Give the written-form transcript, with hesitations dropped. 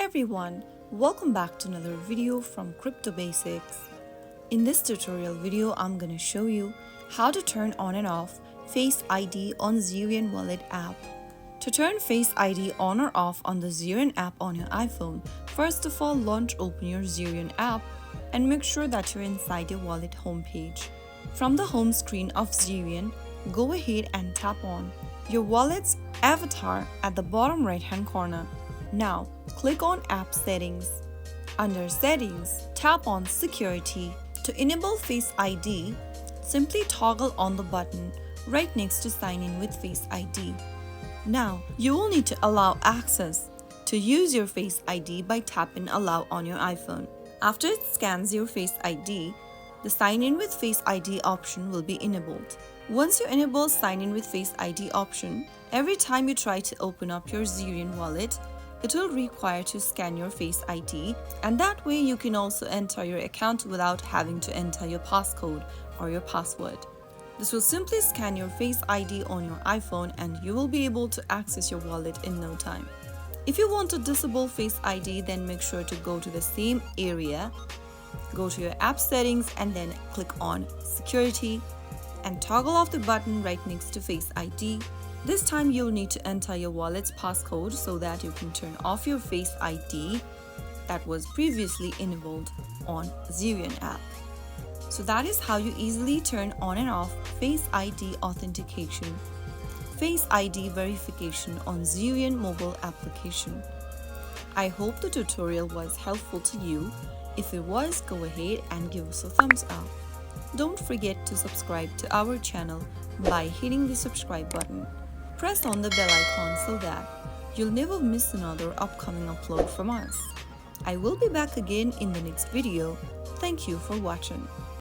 everyone, welcome back to another video from Crypto Basics. In this tutorial video, I'm going to show you how to turn on and off Face ID on Zerion Wallet app. To turn Face ID on or off on the Zerion app on your iPhone, first of all open your Zerion app and make sure that you're inside your wallet homepage. From the home screen of Zerion, go ahead and tap on your wallet's avatar at the bottom right hand corner. Now, click on App Settings. Under Settings, tap on Security. To enable Face ID, simply toggle on the button right next to Sign in with Face ID. Now, you will need to allow access to use your Face ID by tapping Allow on your iPhone. After it scans your Face ID, the Sign in with Face ID option will be enabled. Once you enable Sign in with Face ID option, every time you try to open up your Zerion wallet, it will require to scan your Face ID, and that way you can also enter your account without having to enter your passcode or your password. This will simply scan your Face ID on your iPhone and you will be able to access your wallet in no time. If you want to disable Face ID, then make sure to go to the same area, go to your app settings and then click on Security and toggle off the button right next to Face ID. This time you'll need to enter your wallet's passcode so that you can turn off your Face ID that was previously enabled on Zerion app. So that is how you easily turn on and off Face ID authentication, Face ID verification on Zerion mobile application. I hope the tutorial was helpful to you. If it was, go ahead and give us a thumbs up. Don't forget to subscribe to our channel by hitting the subscribe button. Press on the bell icon so that you'll never miss another upcoming upload from us. I will be back again in the next video. Thank you for watching.